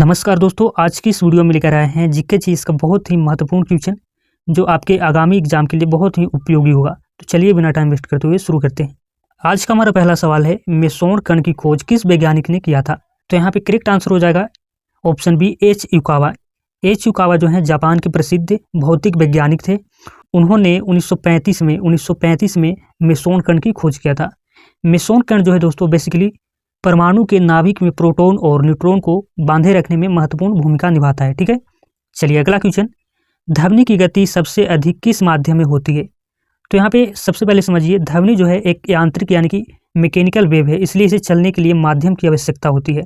नमस्कार दोस्तों, आज की इस वीडियो में लेकर आए हैं जीके चीज़ का बहुत ही महत्वपूर्ण क्वेश्चन जो आपके आगामी एग्जाम के लिए बहुत ही उपयोगी होगा। तो चलिए बिना टाइम वेस्ट करते हुए शुरू करते हैं। आज का हमारा पहला सवाल है, मेसोन कण की खोज किस वैज्ञानिक ने किया था? तो यहाँ पे करेक्ट आंसर हो जाएगा option B, H Yukawa. H Yukawa जो है जापान के प्रसिद्ध भौतिक वैज्ञानिक थे। उन्होंने 1935 में मेसोन कण की खोज किया था। मेसोन कण जो है दोस्तों बेसिकली परमाणु के नाभिक में प्रोटॉन और न्यूट्रॉन को बांधे रखने में महत्वपूर्ण भूमिका निभाता है। ठीक है, चलिए अगला क्वेश्चन, ध्वनि की गति सबसे अधिक किस माध्यम में होती है? तो यहाँ पे सबसे पहले समझिए, ध्वनि जो है एक यांत्रिक यानी कि मैकेनिकल वेव है, इसलिए इसे चलने के लिए माध्यम की आवश्यकता होती है।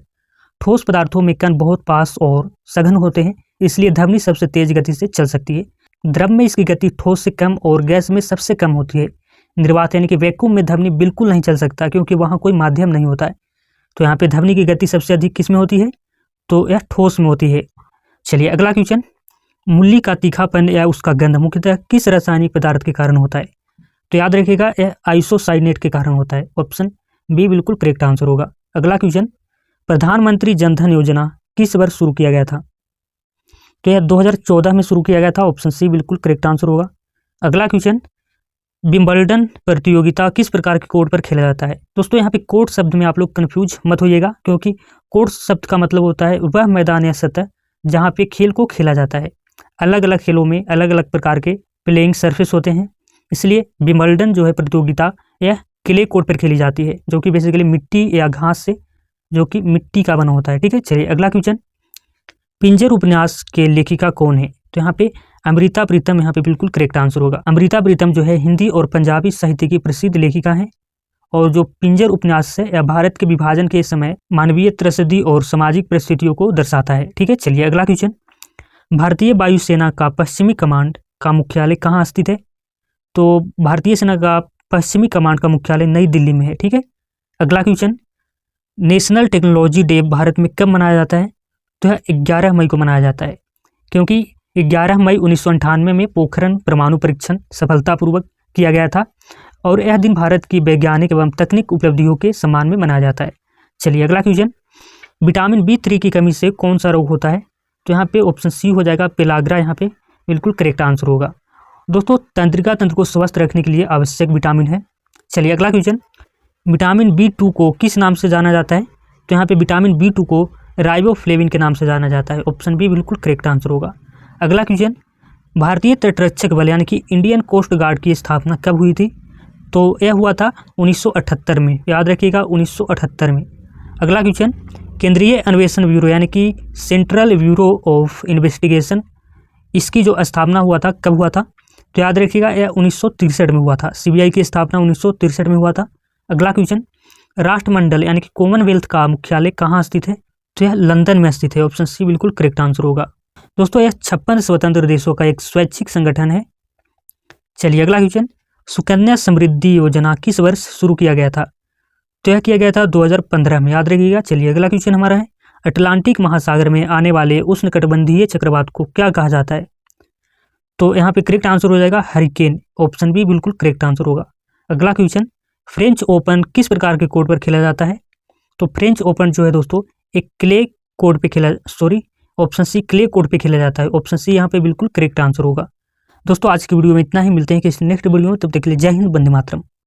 ठोस पदार्थों में कण बहुत पास और सघन होते हैं, इसलिए ध्वनि सबसे तेज गति से चल सकती है। द्रव में इसकी गति ठोस से कम और गैस में सबसे कम होती है। निर्वात यानी कि वैक्यूम में ध्वनि बिल्कुल नहीं चल सकता क्योंकि वहाँ कोई माध्यम नहीं होता है। तो यहाँ पे ध्वनि की गति सबसे अधिक किस में होती है? तो यह ठोस में होती है। चलिए अगला क्वेश्चन, मूली का तीखापन या उसका गंध मुख्यतः किस रासायनिक पदार्थ के कारण होता है? तो याद रखिएगा यह आइसोसाइनेट के कारण होता है। ऑप्शन बी बिल्कुल करेक्ट आंसर होगा। अगला क्वेश्चन, प्रधानमंत्री जनधन योजना किस वर्ष शुरू किया गया था? तो यह 2014 में शुरू किया गया था। ऑप्शन सी बिल्कुल करेक्ट आंसर होगा। अगला क्वेश्चन, विंबलडन प्रतियोगिता किस प्रकार के कोर्ट पर खेला जाता है? दोस्तों यहाँ पे कोर्ट शब्द में आप लोग कंफ्यूज मत होइएगा, क्योंकि कोर्ट शब्द का मतलब होता है वह मैदान या सतह जहाँ पे खेल को खेला जाता है। अलग अलग खेलों में अलग अलग प्रकार के प्लेइंग सरफेस होते हैं, इसलिए विंबलडन जो है प्रतियोगिता यह क्ले कोर्ट पर खेली जाती है, जो कि बेसिकली मिट्टी या घास से जो कि मिट्टी का बना होता है। ठीक है, चलिए अगला क्वेश्चन, पिंजर उपन्यास के लेखिका कौन है? तो यहाँ पे अमृता प्रीतम यहाँ पे बिल्कुल करेक्ट आंसर होगा। अमृता प्रीतम जो है हिंदी और पंजाबी साहित्य की प्रसिद्ध लेखिका हैं, और जो पिंजर उपन्यास है यह भारत के विभाजन के समय मानवीय त्रसदी और सामाजिक परिस्थितियों को दर्शाता है। ठीक है, चलिए अगला क्वेश्चन, भारतीय वायुसेना का पश्चिमी कमांड का मुख्यालय कहाँ स्थित है? तो भारतीय सेना का पश्चिमी कमांड का मुख्यालय नई दिल्ली में है। ठीक है, अगला question, national technology day Bharat में कब मनाया जाता है? तो यह 11 मई को मनाया जाता है, क्योंकि 11 मई 1998 में पोखरण परमाणु परीक्षण सफलतापूर्वक किया गया था, और यह दिन भारत की वैज्ञानिक एवं तकनीक उपलब्धियों के सम्मान में मनाया जाता है। चलिए अगला क्वेश्चन, विटामिन B3 की कमी से कौन सा रोग होता है? तो यहाँ पे ऑप्शन सी हो जाएगा, पेलाग्रा यहाँ पे बिल्कुल करेक्ट आंसर होगा। दोस्तों तंत्रिका तंत्र को स्वस्थ रखने के लिए आवश्यक विटामिन है। चलिए अगला क्वेश्चन, विटामिन B2 को किस नाम से जाना जाता है? तो यहाँ पे विटामिन B2 को राइबोफ्लेविन के नाम से जाना जाता है। ऑप्शन बी बिल्कुल करेक्ट आंसर होगा। अगला क्वेश्चन, भारतीय तटरक्षक बल यानी कि इंडियन कोस्ट गार्ड की स्थापना कब हुई थी? तो यह हुआ था 1978 में, याद रखिएगा 1978 में। अगला क्वेश्चन, केंद्रीय अन्वेषण ब्यूरो यानी कि सेंट्रल ब्यूरो ऑफ इन्वेस्टिगेशन, इसकी जो स्थापना हुआ था कब हुआ था? तो याद रखिएगा यह 1963 में हुआ था। CBI की स्थापना 1963 में हुआ था। अगला क्वेश्चन, राष्ट्रमंडल यानी कि कॉमनवेल्थ का मुख्यालय कहाँ स्थित है? तो यह लंदन में स्थित है। ऑप्शन सी बिल्कुल करेक्ट आंसर होगा। दोस्तों यह 56 स्वतंत्र देशों का एक स्वैच्छिक संगठन है। चलिए अगला क्वेश्चन, सुकन्या समृद्धि योजना किस वर्ष शुरू किया गया था? तो यह किया गया था 2015 में, याद रखिएगा। चलिए अगला क्वेश्चन हमारा है, अटलांटिक महासागर में आने वाले उष्णकटिबंधीय चक्रवात को क्या कहा जाता है? तो यहाँ पे करेक्ट आंसर हो जाएगा हरिकेन। ऑप्शन बी बिल्कुल करेक्ट आंसर होगा। अगला क्वेश्चन, फ्रेंच ओपन किस प्रकार के कोर्ट पर खेला जाता है? तो फ्रेंच ओपन जो है दोस्तों एक क्ले कोर्ट पे खेला, ऑप्शन सी क्ले कोर्ट पे खेला जाता है। ऑप्शन सी यहाँ पे बिल्कुल करेक्ट आंसर होगा। दोस्तों आज की वीडियो में इतना ही, मिलते हैं किसी नेक्स्ट वीडियो में, तब तक के लिए जय हिंद, वंदे मातरम।